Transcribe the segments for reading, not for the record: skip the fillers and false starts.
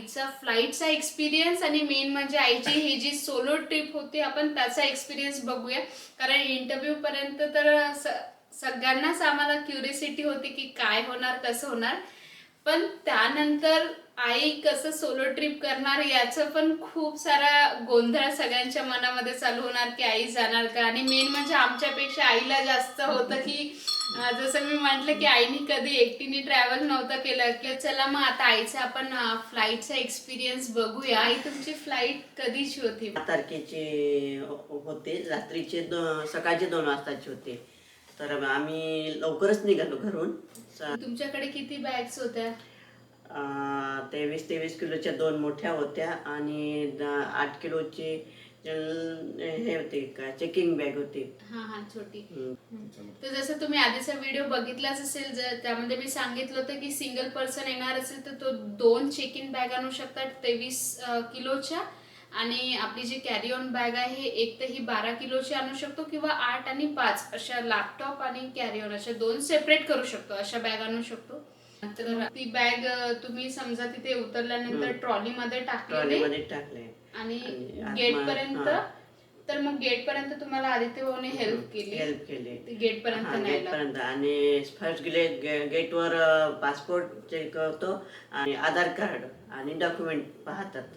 आईचा फ्लाईटचा एक्सपिरियन्स आणि मेन म्हणजे आईची ही जी सोलो ट्रिप होती आपण त्याचा एक्सपिरियन्स बघूया. कारण इंटरव्ह्यू पर्यंत तर सगळ्यांनाच आम्हाला क्युरियोसिटी होती की काय होणार कसं होणार, पण त्यानंतर आई कसं सोलो ट्रिप करणार याचं पण खूप सारा गोंधळ सगळ्यांच्या मनामध्ये चालू होणार की आई जाणार का. आणि मेन म्हणजे आमच्यापेक्षा आईला जास्त होतं की जसं मी म्हटलं की आईने कधी एकटीने ट्रॅव्हल नव्हतं केलं की चला मग आता आईचा आपण फ्लाईटचा एक्सपिरियन्स बघूया. आई तुमची फ्लाईट कधीची होती? 7 तारखेचे होते, रात्रीचे सकाळचे 2 वाजताचे होते. तर आम्ही लवकरच निघालो घरून. तुमच्याकडे किती बॅग्स होत्या? 23 किलोच्या 2 मोठ्या होत्या आणि 8 किलोचे हे होते का चेकिंग बॅग होती. हा हा, छोटी. तर जसं तुम्ही आधीचा व्हिडिओ बघितलाच असेल, जर त्यामध्ये मी सांगितलं होतं की सिंगल पर्सन येणार असेल तर तो 2 चेक इन बॅग आणू शकतात 23 किलोच्या. आणि आपली जी कॅरी ऑन बॅग आहे एक तर ही 12 किलोची आणू शकतो किंवा 8 आणि 5 अशा लॅपटॉप आणि कॅरी ऑन अशा 2 सेपरेट करू शकतो, अशा बॅग आणू शकतो. तर ती बॅग तुम्ही समजा तिथे उतरल्यानंतर ट्रॉलीमध्ये टाकले आणि गेट पर्यंत. तर मग गेट पर्यंत तुम्हाला आदित्य भाऊने हेल्प केली गेट पर्यंत न्यायला. आणि फर्स्ट गेटवर पासपोर्ट चेक करतो आणि आधार कार्ड आणि डॉक्युमेंट पाहतात.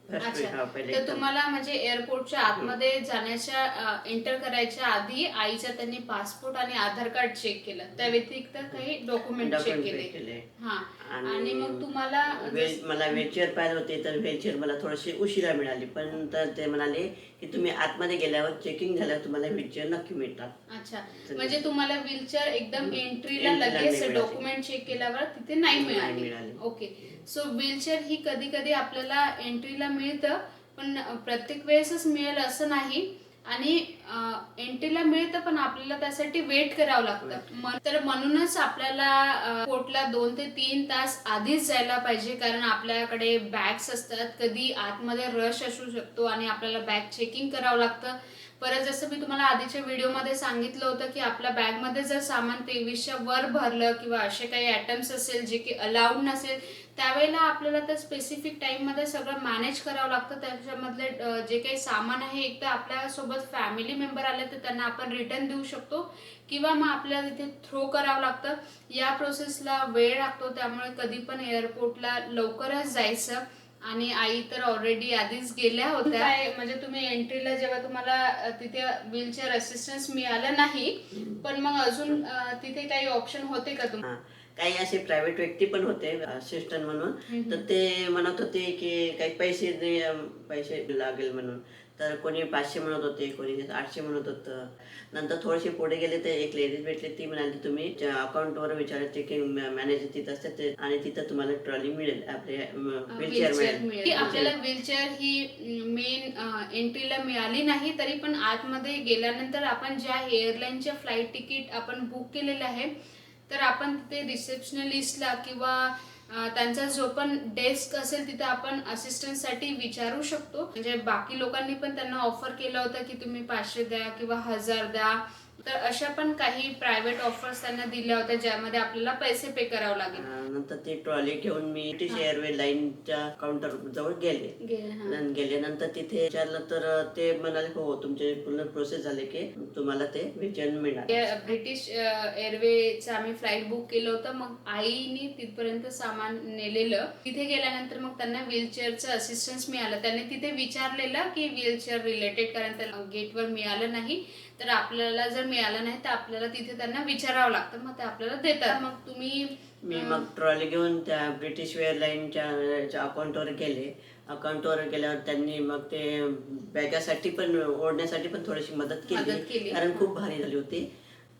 अच्छा, तर तुम्हाला म्हणजे एअरपोर्टच्या आतमध्ये जाण्याच्या एंटर करायच्या आधी आईचा त्यांनी पासपोर्ट आणि आधार कार्ड चेक केलं, त्या व्यतिरिक्त काही डॉक्युमेंट चेक केले. हा, आणि मग तुम्हाला मला व्हीलचेअर पाहिजे होते, तर व्हीलचेअर मला थोडीशी उशिरा मिळाली, पण तर ते म्हणाले की तुम्ही आतमध्ये गेल्यावर चेकिंग झाल्यावर तुम्हाला व्हीलचेअर नक्की मिळतात. अच्छा, म्हणजे तुम्हाला व्हीलचेअर एकदम एंट्रीला लगेच डॉक्युमेंट चेक केल्यावर तिथे नाही मिळाली. ओके, सो व्हीलचेअर ही कधी कधी आपल्याला एंट्रीला मिळतं, पण प्रत्येक वेळेसच मिळेल असं नाही. आणि एंट्रीला मिळतं पण आपल्याला त्यासाठी वेट करावं लागतं. तर म्हणूनच आपल्याला कोर्टला 2 ते 3 तास आधीच जायला पाहिजे, कारण आपल्याकडे बॅग्स असतात, कधी आतमध्ये रश असू शकतो आणि आपल्याला बॅग चेकिंग करावं लागतं. परत जसं मी तुम्हाला आधीच्या व्हिडिओमध्ये सांगितलं होतं की आपल्या बॅगमध्ये जर सामान 23च्या वर भरलं किंवा असे काही आयटम्स असेल जे की अलाउड नसेल, त्यावेळेला आपल्याला त्या स्पेसिफिक टाईममध्ये सगळं मॅनेज करावं लागतं. त्याच्यामधले जे काही सामान आहे, एक तर आपल्यासोबत फॅमिली मेंबर आले तर त्यांना आपण रिटर्न देऊ शकतो किंवा मग आपल्याला तिथे थ्रो करावं लागतं. या प्रोसेसला वेळ लागतो, त्यामुळे कधी पण एअरपोर्टला लवकरच जायचं. आणि आई तर ऑलरेडी आधीच गेल्या होत्या. म्हणजे तुम्ही एंट्रीला जेव्हा तुम्हाला तिथे व्हीलचेअर असिस्टन्स मिळालं नाही, पण मग अजून तिथे काही ऑप्शन होते का तुम्हाला? काही असे प्रायव्हेट व्यक्ती पण होते असिस्टंट म्हणून, तर ते म्हणत होते की काही पैसे लागेल म्हणून. तर कोणी 500 म्हणत होते, कोणी 800 म्हणत होतं. नंतर थोडेसे पुढे गेले तर एक लेडीज भेटली, ती म्हणाली तुम्ही अकाउंटवर विचारा, चेकिंग मॅनेजर तिथं असतात ते, आणि तिथं तुम्हाला ट्रॉली मिळेल, आपले व्हीलचेअर मिळेल. आपल्याला व्हीलचेअर ही मेन एंट्रीला मिळाली नाही, तरी पण आतमध्ये गेल्यानंतर आपण ज्या एअरलाईनच्या फ्लाईट तिकीट आपण बुक केलेलं आहे, तर आपण तिथे रिसेप्शनलिस्टला किंवा त्यांचा जो पण डेस्क असेल तिथे आपण असिस्टन्ससाठी विचारू शकतो. म्हणजे बाकी लोकांनी पण त्यांना ऑफर केलं होतं की तुम्ही 500 द्या किंवा 1000 द्या. तर अशा पण काही प्रायव्हेट ऑफर्स त्यांना दिल्या होत्या ज्यामध्ये आपल्याला पैसे पे करावं लागेल. नंतर ती ट्रॉली घेऊन मी ब्रिटिश एअरवे लाईनच्या काउंटर जवळ गेल्यानंतर तिथे विचारलं तर ते म्हणाले हो तुमचे पूर्ण प्रोसेस झाले की तुम्हाला ते व्हीलचेअर मिळणार. ब्रिटिश एअरवेचं आम्ही फ्लाईट बुक केलं होतं. मग आईने तिथपर्यंत सामान नेलेलं. तिथे गेल्यानंतर मग त्यांना व्हीलचेअरचं असिस्टन्स मिळालं. त्यांनी तिथे विचारलेलं की व्हीलचेअर रिलेटेड, कारण त्याला गेटवर मिळालं नाही, तर आपल्याला जर मिळालं नाही तर आपल्याला तिथे त्यांना विचारावं लागतं, मग ते आपल्याला देतात. मग तुम्ही मग ट्रॉली घेऊन त्या ब्रिटिश एअरलाईनच्या अकाउंटवर गेले. अकाउंटवर गेल्यावर त्यांनी मग ते बॅगासाठी पण ओढण्यासाठी पण थोडीशी मदत केली, कारण खूप भारी झाली होती.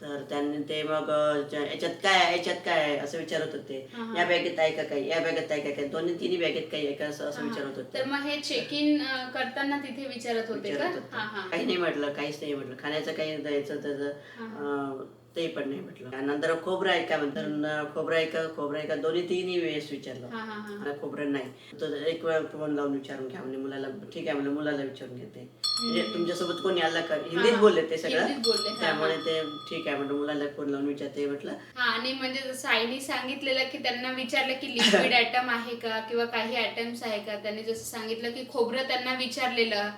तर त्यांनी ते मग याच्यात काय असं विचारत होते, या बॅगेत आहे का काही, या बॅगेत आहे का काही, तिन्ही बॅगेत काही आहे का असं विचारत होते. तर मग हे चेक इन करताना तिथे विचारत होते का? काही नाही म्हटलं, काहीच नाही म्हटलं. खाण्याचं काही द्यायचं त्याचं ते पण नाही म्हटलं. नंतर खोबरं आहे का म्हणतात, खोबरं आहे का दोन्ही तिन्ही वेळेस विचारलं. मला खोबरं नाही. तर एक वेळा फोन लावून विचारून घ्या म्हणजे मुलाला. ठीक आहे म्हणलं, मुलाला विचारून घेते. म्हणजे तुमच्यासोबत कोणी आला का, हिंदीत बोलले ते सगळं, त्यामुळे ते ठीक आहे म्हणलं, मुलाला फोन लावून विचारते म्हटलं. आणि म्हणजे जसं आईने सांगितलेलं की त्यांना विचारलं की लिक्विड आयटम आहे का किंवा काही आयटम्स आहे का, त्यांनी जसं सांगितलं की खोबरं त्यांना विचारलेलं.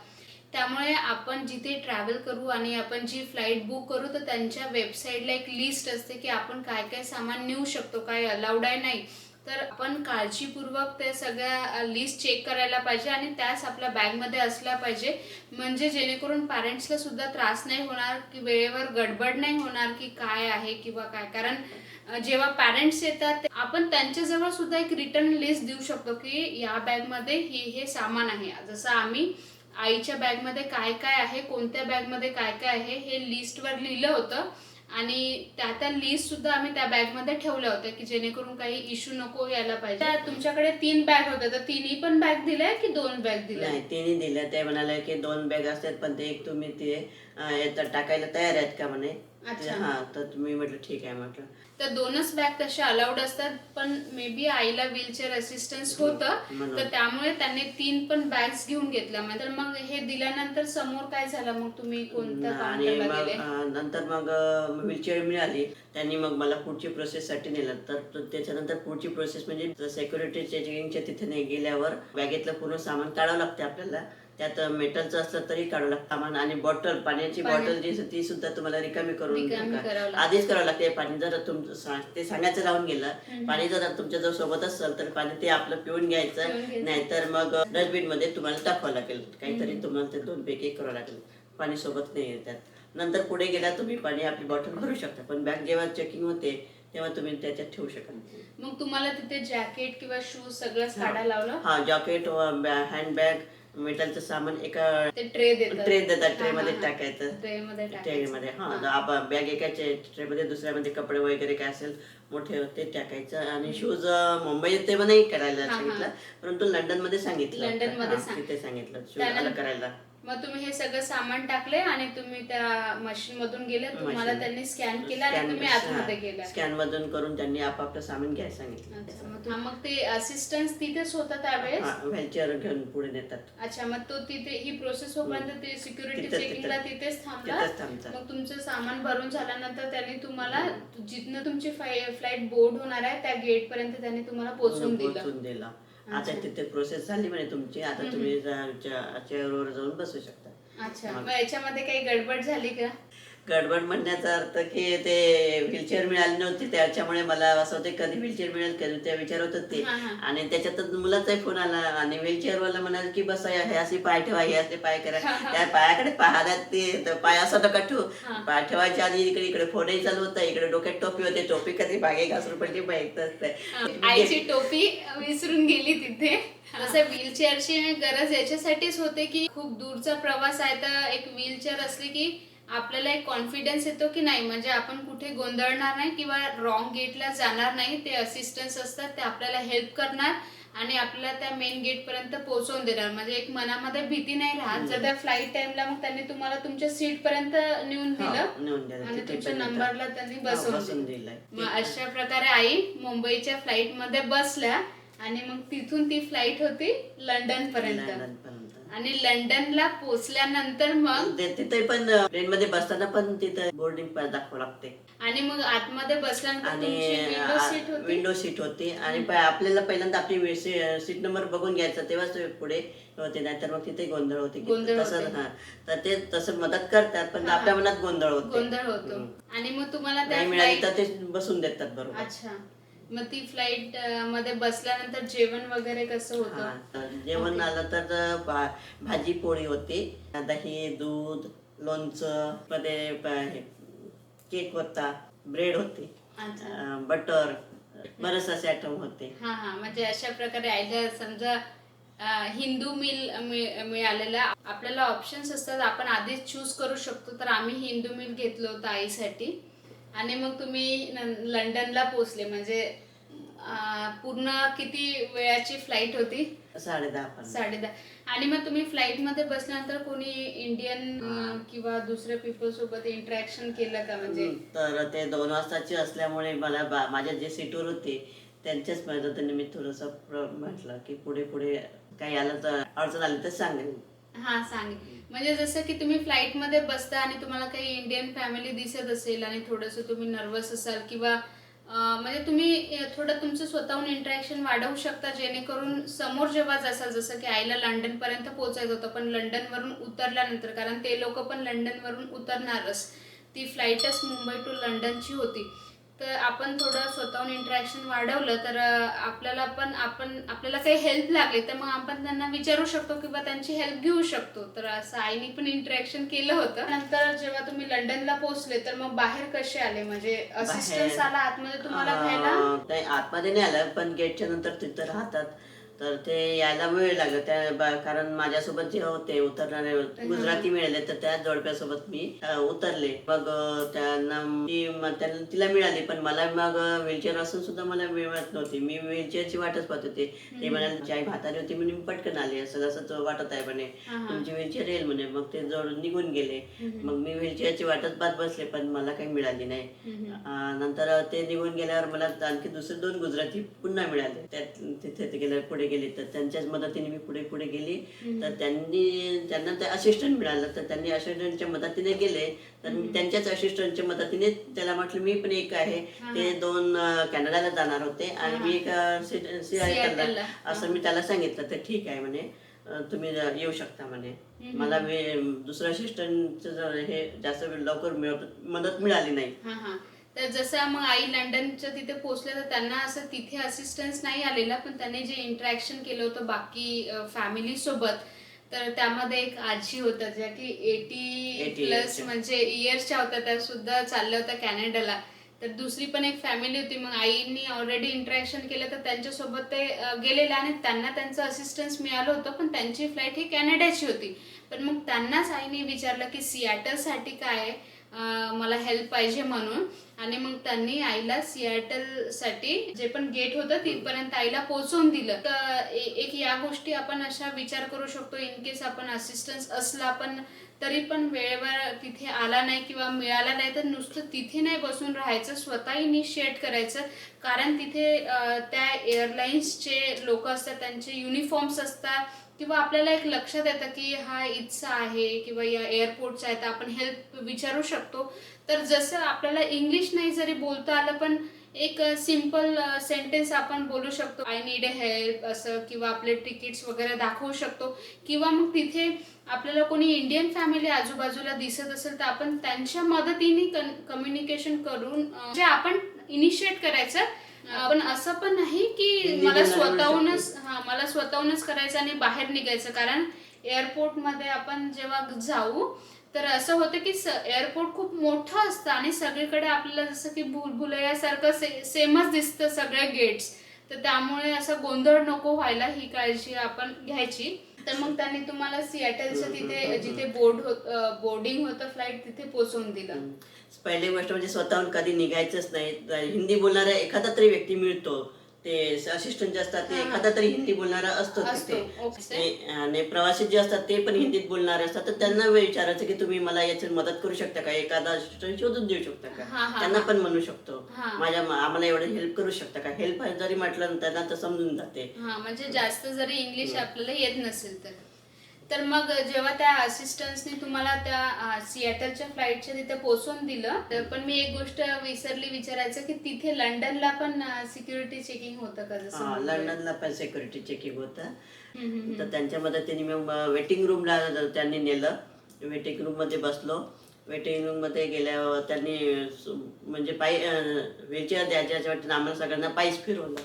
त्यामुळे आपण जिथे ट्रॅव्हल करू आणि आपण जी फ्लाईट बुक करू तर त्यांच्या वेबसाईटला एक लिस्ट असते की आपण काय काय सामान नेऊ शकतो, काय अलाउड आहे नाही. तर आपण काळजीपूर्वक ते सगळ्या लिस्ट चेक करायला पाहिजे आणि त्याच आपल्या बॅगमध्ये असल्या पाहिजे, म्हणजे जेणेकरून पॅरेंट्सला सुद्धा त्रास नाही होणार की वेळेवर गडबड नाही होणार की काय आहे किंवा काय. कारण जेव्हा पॅरेंट्स येतात आपण त्यांच्याजवळ सुद्धा एक रिटर्न लिस्ट देऊ शकतो की या बॅगमध्ये हे सामान आहे. जसं आम्ही आईच्या बॅगमध्ये काय काय आहे, कोणत्या बॅगमध्ये काय काय आहे हे लिस्टवर लिहिलं होतं आणि त्या लिस्ट सुद्धा आम्ही त्या बॅगमध्ये ठेवल्या होत्या की जेणेकरून काही इश्यू नको यायला पाहिजे. तुमच्याकडे 3 बॅग होत्या तर तिन्ही पण बॅग दिल्या की 2 बॅग दिल्या? नाही, तिन्ही दिल्या. ते म्हणाले की 2 बॅग असतात पण ते एक तुम्ही ते याच्यात टाकायला तयार आहेत का म्हणे. हा, तर मी म्हटलं ठीक आहे म्हटलं. तर 2च बॅग तशा अलाउड असतात, पण मे बी आईला व्हीलचेअर असिस्टन्स होतं तर त्यामुळे त्यांनी 3 पण बॅग्स घेऊन घेतल्या. तर मग हे दिल्यानंतर समोर काय झालं, मग तुम्ही कोणत्या काउंटरला गेले? नंतर मग व्हीलचेअर मिळाली. त्यांनी मग मला पुढची प्रोसेस साठी नेलं. तर त्याच्यानंतर पुढची प्रोसेस म्हणजे सिक्युरिटी चेकिंगच्या तिथे गेल्यावर बॅगेतलं पूर्ण सामान काढावं लागते आपल्याला. त्यात मेटलचं असलं तरी काढावं लागतं सामान. आणि बॉटल, पाण्याची बॉटल जी ती सुद्धा तुम्हाला रिकामी करून आधीच करावं लागते. पाणी जर तुमचं ते सांगायचं राहून गेलं, पाणी जर तुमच्या जर सोबत असेल तर पाणी ते आपलं पिऊन घ्यायचं, नाहीतर मग डस्टबिन मध्ये तुम्हाला टाकावं लागेल. काहीतरी तुम्हाला ते 2 पैकी करावं लागेल. पाणी सोबत नाही येतात. नंतर पुढे गेला तुम्ही पाणी आपली बॉटल भरू शकता, पण बॅग जेव्हा चेकिंग होते तेव्हा तुम्ही त्याच्यात ठेवू शकता. मग तुम्हाला तिथे जॅकेट किंवा शूज सगळंच काढायला लावलं? हा, जॅकेट, हँडबॅग, मेटलचं सामान एका ट्रे देतात, ट्रे मध्ये टाकायचं. ट्रे मध्ये बॅग एका ट्रे मध्ये, दुसऱ्यामध्ये कपडे वगैरे काय असेल मोठे ते टाकायचं. आणि शूज मुंबईत ते नाही करायला सांगितलं, परंतु लंडन मध्ये सांगितलं, तिथे सांगितलं शूज करायला. मग तुम्ही हे सगळं सामान टाकले आणि तुम्ही त्या मशीन मधून गेले, तुम्हाला त्यांनी स्कॅन केलं आणि तुम्ही आतमध्ये गेला. स्कॅन मधून करून त्यांनी आपापलं सामान घ्यायला सांगितलं. मग ते असिस्टन्स तिथेच होता त्यावेळेस? व्हीलचेअर घेऊन पुढे नेतात. अच्छा, मग तो तिथे ही प्रोसेस होईपर्यंत ते सिक्युरिटी चेकिंगला तिथेच थांबला. मग तुमचं सामान भरून झाल्यानंतर त्यांनी तुम्हाला जिथनं तुमची फ्लाईट बोर्ड होणार आहे त्या गेट पर्यंत त्यांनी तुम्हाला पोहोचून दिलं. आता तिथे प्रोसेस झाली म्हणे तुमची, आता तुम्ही चेअरवर जाऊन बसू शकता. अच्छा, मग याच्यामध्ये काही गडबड झाली का? गडबड म्हणण्याचा अर्थ की ते व्हीलचेअर मिळाली नव्हती, त्याच्यामुळे मला असं होतं कधी व्हीलचेअर मिळेल, कधी त्या विचारत होते. आणि त्याच्यातच मुलाचाही फोन आला आणि व्हीलचेअर वाला म्हणाल की बस हे असे पाय ठेवा, हे असे पाय करा. त्या पायाकडे पाहण्यात ते पाय असा नका ठेवू. पाय ठेवायच्या आधी इकडे फोनही चालू होता, इकडे डोक्यात टोपी होते, टोपी कधी बागे घासून पडली माहित असते. आईची टोपी विसरून गेली तिथे. जसं व्हीलचेअरची गरज याच्यासाठीच होते की खूप दूरचा प्रवास आहे तर एक व्हीलचेअर असली की आपल्याला एक कॉन्फिडन्स येतो की नाही, म्हणजे आपण कुठे गोंधळणार नाही किंवा रॉंग गेटला जाणार नाही. ते असिस्टन्स असतात, ते आपल्याला हेल्प करणार आणि आपल्याला त्या मेन गेट पर्यंत पोहोचवून देणार. म्हणजे एक मनामध्ये भीती नाही राहत. जर त्या फ्लाईट टाइमला मग त्यांनी तुम्हाला तुमच्या सीट पर्यंत नेऊन दिलं आणि तुमच्या नंबरला त्यांनी बसवून दिलं. मग अशा प्रकारे आई मुंबईच्या फ्लाईट मध्ये बसल्या आणि मग तिथून ती फ्लाईट होती लंडन पर्यंत. आणि लंडनला पोहोचल्यानंतर मग तिथे पण ट्रेन मध्ये बसताना पण तिथे बोर्डिंग पास दाखवावं लागते. आणि मग आतमध्ये बसल्यानंतर विंडो सीट होती आणि आपल्याला पहिल्यांदा आपली सीट नंबर बघून घ्यायचा, तेव्हाच पुढे होते, नाहीतर मग तिथे गोंधळ होते. तर ते तसं मदत करतात पण आपल्या मनात गोंधळ होतो. आणि मग तुम्हाला नाही मिळाली तर ते बसून देतात बरोबर. अच्छा, मग ती फ्लाईट मध्ये बसल्यानंतर जेवण वगैरे कसं होतं? जेवण आलं तर भाजी पोळी होती, दही, दूध, लोणचं, मध्ये केक होता, ब्रेड होती, बटर, बरेच असे आयटम होते. म्हणजे अशा प्रकारे आईला समजा हिंदू मील मिळालेला. आपल्याला ऑप्शन्स असतात, आपण आधीच चूज करू शकतो. तर आम्ही हिंदू मील घेतलं होतं आईसाठी. आणि मग तुम्ही लंडनला पोहोचले, म्हणजे पूर्ण किती वेळाची फ्लाईट होती? 10:30. 10:30. आणि मग तुम्ही फ्लाईट मध्ये बसल्यानंतर कोणी इंडियन किंवा दुसऱ्या पीपल सोबत इंटरॅक्शन केलं का? म्हणजे तर ते 2 वाजताची असल्यामुळे मला माझ्या जे सीटवर होते त्यांच्याच मदतीने मी थोडंसं म्हटलं की पुढे पुढे काही आलं तर अडचण आली तर सांगेन. हा सांग. म्हणजे जसं की तुम्ही फ्लाईट मध्ये बसता आणि तुम्हाला काही इंडियन फॅमिली दिसत असेल आणि थोडंसं तुम्ही नर्वस असाल किंवा म्हणजे तुम्ही थोडं तुमचं स्वतःहून इंटरॅक्शन वाढवू शकता, जेणेकरून समोर जेव्हा जासाल, जसं की आईला लंडन पर्यंत पोहोचायचं होतं पण लंडन वरून उतरल्यानंतर, कारण ते लोक पण लंडन वरून उतरणारच, ती फ्लाईटच मुंबई टू लंडनची होती, तर आपण थोडं स्वतःहून इंटरॅक्शन वाढवलं तर आपल्याला काही हेल्प लागली तर मग आपण त्यांना विचारू शकतो किंवा त्यांची हेल्प घेऊ शकतो. तर असं आईने पण इंटरॅक्शन केलं होतं. नंतर जेव्हा तुम्ही लंडनला पोहोचले तर मग बाहेर कसे आले? म्हणजे असिस्टन्स आला आतमध्ये तुम्हाला घ्यायला? नाही, आतमध्ये नाही आलं, पण गेटच्या नंतर तिथं राहतात तर ते यायला वेळ लागला कारण माझ्यासोबत जे होते उतरणारे गुजराती मिळाले तर त्या जोडप्यासोबत मी उतरले. मग तिला मिळाली पण मला मग व्हीलचेअर असून सुद्धा मला मिळत नव्हती. मी व्हीलचेअरची वाटच पाहत होते. ते म्हणाले जी आई म्हातारी होती म्हणे मी पटकन आली, असं असं वाटत आहे म्हणे, तुमची व्हीलचेअर येईल म्हणे. मग ते जवळ निघून गेले. मग मी व्हीलचेअरची वाटच पाहत बसले पण मला काही मिळाली नाही. नंतर ते निघून गेल्यावर मला आणखी दुसरे 2 गुजराती पुन्हा मिळाले. तिथे गेले, पुढे गेली तर त्यांच्याच मदतीने मी पुढे पुढे गेली. तर त्यांना ते असिस्टंट मिळालं तर त्यांनी असिस्टंटच्या मदतीने गेले तर मी त्यांच्याच असिस्टंटच्या मदतीने त्याला म्हटलं मी पण एक आहे. ते 2 कॅनडाला जाणार होते आणि मी एक सियाटलला, असं मी त्याला सांगितलं. तर ठीक आहे म्हणे, तुम्ही येऊ शकता म्हणे. मला दुसरं असिस्टंटचं हे जास्त लवकर मदत मिळाली नाही. तर जसं मग आई लंडनच्या तिथे पोहोचल्या तर त्यांना असं तिथे असिस्टन्स नाही आलेला, पण त्यांनी जे इंटरॅक्शन केलं होतं बाकी फॅमिली सोबत, तर त्यामध्ये एक आजी होत्या ज्या की 80+ म्हणजे इयर्सच्या होत्या, त्या सुद्धा चालल्या होत्या कॅनडाला. तर दुसरी पण एक फॅमिली होती. मग आईनी ऑलरेडी इंटरॅक्शन केलं तर त्यांच्यासोबत ते गेलेले आणि त्यांना त्यांचं असिस्टन्स मिळालं होतं, पण त्यांची फ्लाईट ही कॅनडाची होती. पण मग त्यांनाच आईने विचारलं की सियाटलसाठी काय आहे, मला हेल्प पाहिजे म्हणून. आणि मग त्यांनी आईला सियाटलसाठी जे पण गेट होतं तिथपर्यंत आईला पोहोचवून दिलं. तर एक या गोष्टी आपण अशा विचार करू शकतो, इन केस आपण असिस्टन्स असला पण तरी पण वेळेवर तिथे आला नाही किंवा मिळाला नाही तर नुसतं तिथे नाही बसून राहायचं, स्वतः इनिशिएट करायचं. कारण तिथे त्या एअरलाईन्सचे लोक असतात, त्यांचे युनिफॉर्म्स असतात किंवा आपल्याला एक लक्षात येतं की हा इथचा आहे किंवा या एअरपोर्टचा आहे तर आपण हेल्प विचारू शकतो. तर जसं आपल्याला इंग्लिश नाही जरी बोलता आलं पण एक सिंपल सेंटेन्स आपण बोलू शकतो, आय नीड अ हेल्प असं, किंवा आपले तिकीट्स वगैरे दाखवू शकतो. किंवा मग तिथे आपल्याला कोणी इंडियन फॅमिली आजूबाजूला दिसत असेल तर आपण त्यांच्या मदतीने कम्युनिकेशन करून जे आपण इनिशिएट करायचं. पण असं पण नाही की मला स्वतःहूनच करायचं आणि बाहेर निघायचं. कारण एअरपोर्टमध्ये आपण जेव्हा जाऊ तर असं होतं की एअरपोर्ट खूप मोठं असतं आणि सगळीकडे आपल्याला जसं की भूलभुलैयासारखं सेमच दिसतं सगळे गेट्स. तर त्यामुळे असं गोंधळ नको व्हायला, ही काळजी आपण घ्यायची. तर मग त्यांनी तुम्हाला सियाटलचं तिथे जिथे बोर्डिंग होतं फ्लाईट तिथे पोहोचवून दिलं. पहिली गोष्ट म्हणजे स्वतःहून कधी निघायचंच नाही. हिंदी बोलणारा एखादा तरी व्यक्ती मिळतो, ते असिस्टंट जे असतात ते एखादा तरी हिंदी बोलणारा असतो तिथे. आणि प्रवासी जे असतात ते पण हिंदीत बोलणारे असतात. तर त्यांना विचारायचं की तुम्ही मला याची मदत करू शकता का, एखादा असिस्टंट शोधून देऊ शकता का, त्यांना पण म्हणू शकतो आम्हाला एवढं हेल्प करू शकता का. हेल्प जरी म्हटलं त्यांना तर समजून जाते. म्हणजे जास्त जरी इंग्लिश आपल्याला येत नसेल तर मग जेव्हा त्या असिस्टंट्सने तुम्हाला त्या सियाटलच्या फ्लाईटच्या तिथे पोहोचवून दिलं, तर पण मी एक गोष्ट विसरली विचारायचं की तिथे लंडनला पण सिक्युरिटी चेकिंग होतं का? जसं लंडनला पण सिक्युरिटी चेकिंग होतं. तर त्यांच्या मदतीने मग वेटिंग रूमला त्यांनी नेलं. वेटिंग रूम मध्ये बसलो. वेटिंग रूम मध्ये गेल्यावर त्यांनी म्हणजे व्हीलचेअर द्यायच्या वाटतं आम्हाला सगळ्यांना पायीच फिरवलं.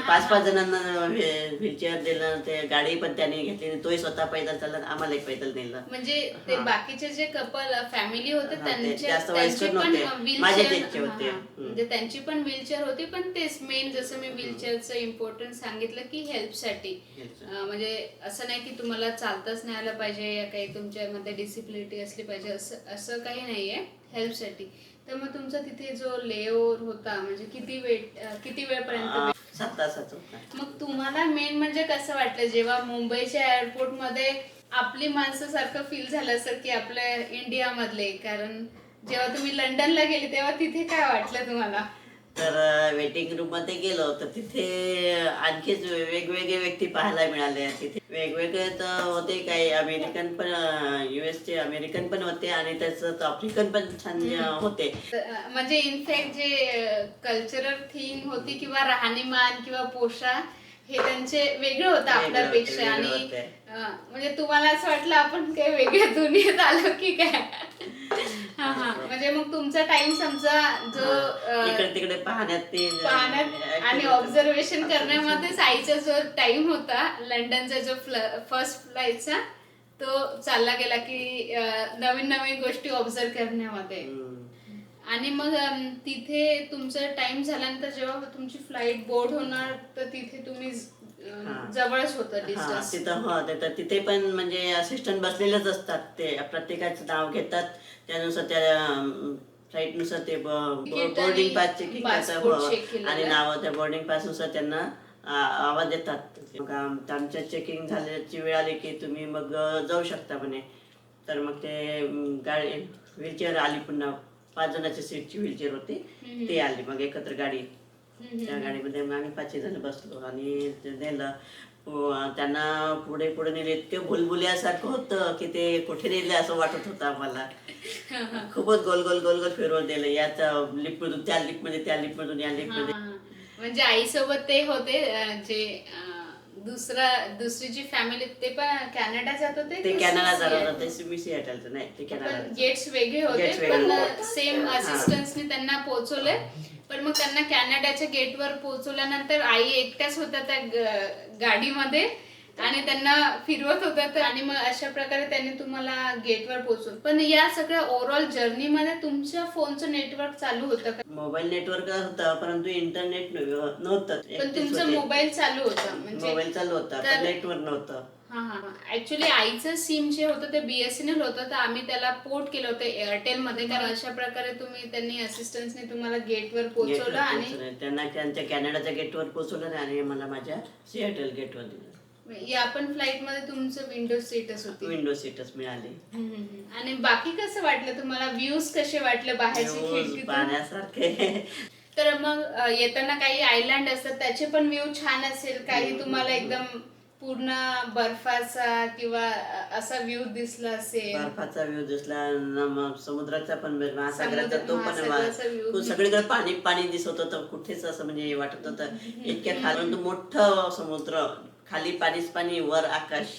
5-5 जणांना व्हीलचेअर दिलं. ते गाडी पण त्यांनी घेतली, तोही स्वतः पैदल चालला, आम्हाला एक पैदल नेलं. म्हणजे ते बाकीचे जे कपल फॅमिली होते जास्त वयस्कर नव्हते, माझ्या एजचे होते. म्हणजे त्यांची पण व्हीलचेअर होती. पण तेच मेन जसं मी व्हीलचेअरचं इम्पॉर्टन्स सांगितलं की हेल्पसाठी. म्हणजे असं नाही की तुम्हाला चालताच नाही आलं पाहिजे या काही तुमच्यामध्ये डिसिप्लिनिटी असली पाहिजे, असं काही नाहीये, हेल्पसाठी. तर मग तुमचा तिथे जो लेओव्हर होता म्हणजे किती वेळपर्यंत? 7 तासाचा होता. मग तुम्हाला मेन म्हणजे कसं वाटलं जेव्हा मुंबईच्या एअरपोर्ट मध्ये आपली माणसं सारखं फील झालं असेल की आपल्या इंडिया मधले, कारण जेव्हा तुम्ही लंडनला गेले तेव्हा तिथे काय वाटलं तुम्हाला? तर वेटिंग रूम मध्ये गेलो तर तिथे आणखीच वेगवेगळे व्यक्ती पाहायला मिळाले. तिथे वेगवेगळे तर होते, काही अमेरिकन पण, US चे अमेरिकन पण होते आणि त्याचं आफ्रिकन पण छान होते. म्हणजे इनफॅक्ट जे कल्चरल थीम होती किंवा राहणीमान किंवा पोशाख हे त्यांचे वेगळं होतं आपल्यापेक्षा. आणि म्हणजे तुम्हाला असं वाटलं आपण काही वेगळ्या दुनियेत आलो की काय? हा हा. म्हणजे मग तुमचा टाइम समजा जो इकडे तिकडे पाहण्यात आणि ऑब्झर्वेशन करण्यामध्येच आईचा जो टाइम होता लंडनचा, जो फर्स्ट फ्लाईटचा, तो चालला गेला की नवीन नवीन गोष्टी ऑब्झर्व करण्यामध्ये. आणि मग तिथे तुमचा टाइम झाल्यानंतर जेव्हा तुमची फ्लाईट बोर्ड होणार तर तिथे तुम्ही जवळच होतं डिस्टन्स तिथं तिथे पण म्हणजे असिस्टंट बसलेलेच असतात. ते प्रत्येकाचं नाव घेतात, त्यानुसार त्या फ्लाईट नुसार ते बोर्डिंग पास चेकिंग करतात आणि नाव त्या बोर्डिंग पास नुसार त्यांना आवाज देतात. मग आमच्या चेकिंग झाल्याची वेळ आली की तुम्ही मग जाऊ शकता म्हणे. तर मग ते गाडी व्हीलचेअर आली, पुन्हा 5 जणांच्या सीटची व्हीलचेअर होती, ते आली मग एकत्र गाडी. त्या गाडीमध्ये मग आम्ही 5 जण बसलो आणि ते नेलं. त्यांना पुढे पुढे नेले. इतके भुलभुल्यासारखं होतं की ते कुठे नेले असं वाटत होतं आम्हाला. खूपच गोल गोल गोल गोल फिरवून दिलं, याचा लिफ्ट मधून त्या लिफ्ट मध्ये, त्या लिफ्ट मधून या लिफ्ट मध्ये. म्हणजे आईसोबत ते होते जे दुसरी जी फॅमिली, ते पण कॅनडा जात होते. ते कॅनडा जात होते, मी सिएटलचं नाही, ते कॅनडा. गेट्स वेगळे होते पण सेम असिस्टन्सने त्यांना पोहोचवले. पण मग त्यांना कॅनडाच्या गेटवर पोहोचवल्यानंतर आई एकट्याच होत्या त्या गाडीमध्ये आणि त्यांना फिरवत होतात. आणि मग अशा प्रकारे त्यांनी तुम्हाला गेटवर पोहोचवलं. पण या सगळ्या ओव्हरऑल जर्नी मध्ये तुमच्या फोनचं नेटवर्क चालू होतं का? मोबाईल नेटवर्क होता परंतु इंटरनेट नव्हतं. पण तुमचं मोबाईल चालू होतं? म्हणजे मोबाईल चालू होता पण नेटवर्क नव्हतं. हा हा. ऍक्च्युली आईचं सिम जे होतं ते BSNL होतं, तर आम्ही त्याला पोर्ट केलं होतं एअरटेल मध्ये. कारण अशा प्रकारे त्यांनी असिस्टन्सने तुम्हाला गेटवर पोहोचवलं आणि त्यांना त्यांच्या कॅनडाच्या गेटवर पोहोचवलं आणि मला माझ्या सिएटल गेटवर दिलं. या पण फ्लाईट मध्ये तुमचं विंडो सीटच होती? विंडो सीटच मिळाली. आणि बाकी कसं वाटलं तुम्हाला? व्ह्यूज कसे वाटले बाहेरची खिडकी पाहण्यासारखे? तर मग येताना काही आयलँड असतात त्याचे पण व्ह्यू छान असेल, काही तुम्हाला एकदम पूर्ण बर्फाचा किंवा असा व्ह्यू दिसला असेल? बर्फाचा व्ह्यू दिसला, समुद्राचा पण, महासागराचा तो पण. सगळीकडे पाणी पाणी दिसत होतं, कुठेच असं म्हणजे वाटत होतं इतक्या खाली मोठं समुद्र, खाली पाणीच पाणी, वर आकाश,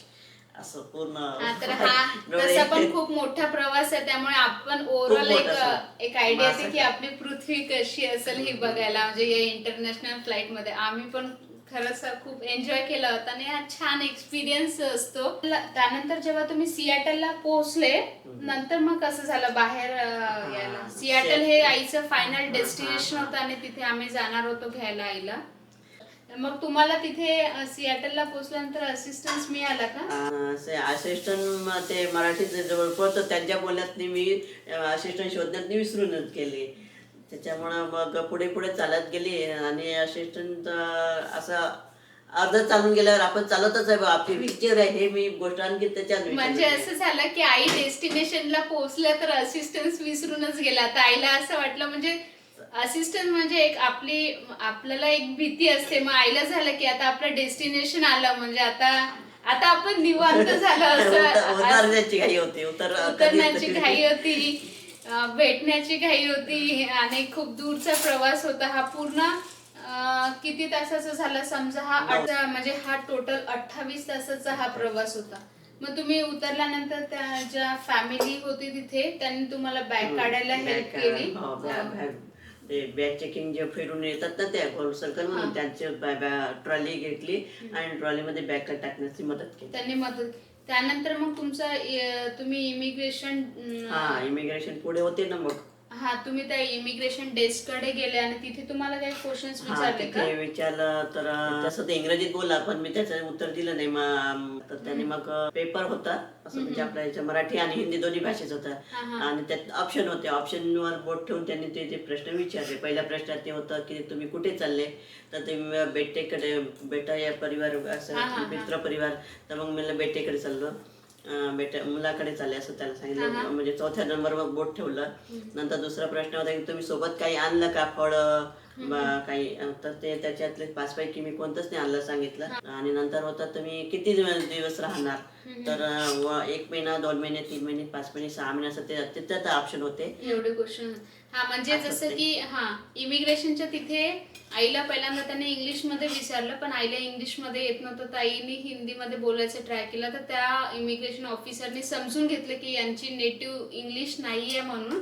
असं पूर्ण. तर हा तसा पण खूप मोठा प्रवास आहे, त्यामुळे आपण ओव्हरऑल एक आयडिया येते की आपली पृथ्वी कशी असेल ही बघायला. म्हणजे या इंटरनॅशनल फ्लाईट मध्ये आम्ही पण खरंच खूप एन्जॉय केला होता आणि हा छान एक्सपिरियन्स असतो. त्यानंतर जेव्हा तुम्ही सिएटलला पोहोचले नंतर मग कसं झालं बाहेर यायला? सिएटल हे आईचं फायनल डेस्टिनेशन होतं आणि तिथे आम्ही जाणार होतो घ्यायला आईला. मग तुम्हाला तिथे सिएटलला पोहोचल्यानंतर असिस्टन्स मिळाला का? असिस्टंट ते मराठीत जवळ पडतं, त्यांच्या बोलण्यात मी असिस्टंट शोधण्यात विसरूनच गेले. त्याच्यामुळं मग पुढे पुढे चालत गेली आणि असिस्टंट असं अर्ध चालून गेल्यावर आपण चालतच आहे, आपली व्हीलचेअर आहे, हे मी गोष्ट आणखी त्याच्यात. म्हणजे असं झालं की आई डेस्टिनेशनला पोहोचल्या तर असिस्टन्स विसरूनच गेला. तर आईला असं वाटलं, म्हणजे असिस्टंट म्हणजे एक आपल्याला एक भीती असते. मग आईला झालं की आता आपलं डेस्टिनेशन आलं, म्हणजे आता आपण निवांत झालं असं. उतरण्याची घाई होती, भेटण्याची घाई होती आणि खूप दूरचा प्रवास होता. हा पूर्ण किती तासाचा झाला समजा? म्हणजे हा टोटल 28 तासाचा हा प्रवास होता. मग तुम्ही उतरल्यानंतर त्या ज्या फॅमिली होती तिथे त्यांनी तुम्हाला बॅग काढायला हेल्प केली? ते बॅग चेकिंग जे फिरून येतात ना त्या गोल सर्कल म्हणून, त्यांची ट्रॉली घेतली आणि ट्रॉलीमध्ये बॅग टाकण्याची मदत केली. त्यांनी मदत. त्यानंतर मग तुम्ही इमिग्रेशन पुढे होते ना, मग हा, तुम्ही त्या इमिग्रेशन डेस्क कडे गेले आणि तिथे तुम्हाला काही क्वेश्चन्स हा, विचारले का? तिथे विचारलं तर तसं ते इंग्रजीत बोलला, पण मी त्याचं उत्तर दिलं नाही. तर त्याने मग पेपर होता असं, म्हणजे आपल्या याच्या मराठी आणि हिंदी दोन्ही भाषेत होता. आणि त्यात ऑप्शन होते, ऑप्शनवर बोट ठेवून त्यांनी ते प्रश्न विचारले. पहिल्या प्रश्नात ते होतं की तुम्ही कुठे चालले, तर ते बेटेकडे, बेटा या परिवार असं मित्र परिवार, तर मग मला बेटेकडे चाललो, बेटा मुलाकडे चालले असं त्याला सांगितलं. म्हणजे चौथ्या नंबरवर बोट ठेवलं. नंतर दुसरा प्रश्न होता की तुम्ही सोबत काही आणलं का, फळ काही, तर ते त्याच्यातले 5 पैकी मी कोणतंच नाही आणलं सांगितलं. आणि नंतर होता तुम्ही किती दिवस राहणार, तर 1 महिना, 2 महिने, 3 महिने, 5 महिने, 6 महिने, असं ते त्यात ऑप्शन होते. एवढे क्वेश्चन. हा, म्हणजे जसं की इमिग्रेशनच्या तिथे आईला पहिल्यांदा त्यांनी इंग्लिश मध्ये विचारलं, पण आईला इंग्लिश मध्ये येत नव्हतं, तर आईने हिंदीमध्ये बोलायचं ट्राय केला. तर त्या इमिग्रेशन ऑफिसरने समजून घेतलं की यांची नेटिव्ह इंग्लिश नाहीये म्हणून.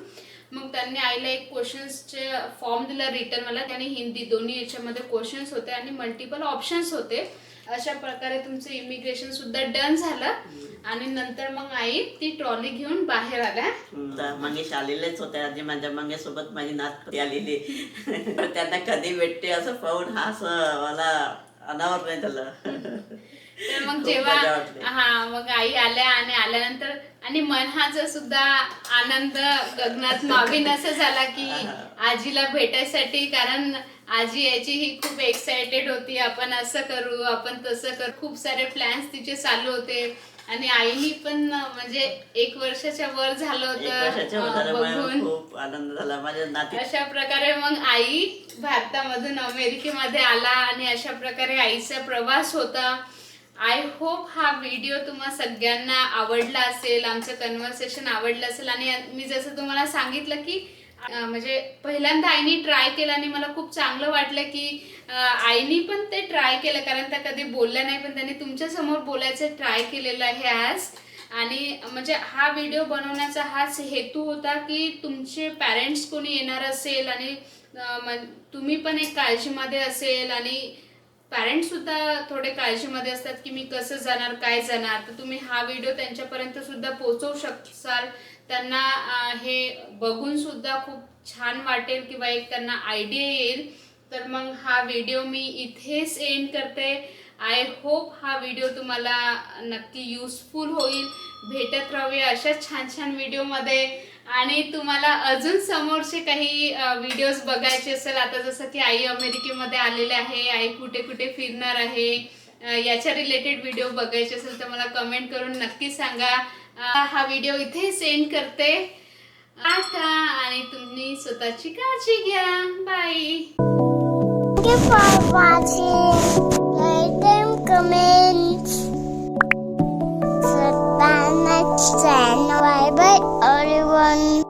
मग त्यांनी आईला एक क्वेश्चन्सचे फॉर्म दिला रिटर्न मला, त्याने हिंदी दोन्ही याच्यामध्ये क्वेश्चन्स होते आणि मल्टिपल ऑप्शन्स होते. अशा प्रकारे तुमचं इमिग्रेशन सुद्धा डन झालं. आणि नंतर मग आई ती ट्रॉली घेऊन बाहेर आल्या. मंगेश आलेलेच होते, आजी माझ्या मंगेशसोबत माझी नात आलेली. त्यांना कधी भेटते असं पाहून हा असं मला अनावर नाही झालं. तर मग जेव्हा मग आई आल्या आणि आल्यानंतर आणि मनहाचा सुद्धा आनंद गगनात मावेन असं झाला की आजीला भेटायसाठी, कारण आजी याची ही खूप एक्साइटेड होती, आपण असं करू, आपण तसं करू, खूप सारे प्लॅन्स तिचे चालू होते. आणि आईनी पण म्हणजे 1 वर्षाच्या वर झालं होतं बघून खूप आनंद झाला माझ्या नाती. अशा प्रकारे मग आई भारतामधून अमेरिकेमध्ये आला आणि अशा प्रकारे आईचा प्रवास होता. आय होप हा व्हिडिओ तुम्हा सगळ्यांना आवडला असेल, आमचं कन्व्हर्सेशन आवडलं असेल. आणि मी जसं तुम्हाला सांगितलं की म्हणजे पहिल्यांदा आईनी ट्राय केलं आणि मला खूप चांगलं वाटलं की आईनी पण ते ट्राय केलं, कारण त्या कधी बोलल्या नाही, पण त्यांनी तुमच्या समोर बोलायचं ट्राय केलेलं आहे आज. आणि म्हणजे हा व्हिडिओ बनवण्याचा हाच हेतू होता की तुमचे पॅरेंट्स कोणी येणार असेल आणि तुम्ही पण एक काळजीमध्ये असेल आणि पॅरेंट्स सुद्धा थोडे काळजीमध्ये असतात की मी कसं जाणार, काय जाणार, तर तुम्ही हा व्हिडिओ त्यांच्यापर्यंत सुद्धा पोहोचवू शकसाल. त्यांना हे बघून सुद्धा खूप छान वाटेल किंवा एक त्यांना आयडिया येईल. तर मग हा व्हिडिओ मी इथेच एंड करते. आय होप हा व्हिडिओ तुम्हाला नक्की युजफुल होईल. भेटत राहूया अशा छान छान व्हिडिओमध्ये. आणि तुम्हाला अजून समोरचे काही व्हिडिओज बघायचे असेल, आता जसं की आई अमेरिकेमध्ये आलेले आहे, आई कुठे कुठे फिरणार आहे, याच्या रिलेटेड व्हिडिओ बघायचे असेल तर मला कमेंट करून नक्की सांगा. हा व्हिडिओ इथे सेंड करते. आता आणि तुम्ही स्वतःची काळजी घ्या. Bye. Thank you for watching. Like and comment. Subscribe my channel. Bye bye everyone.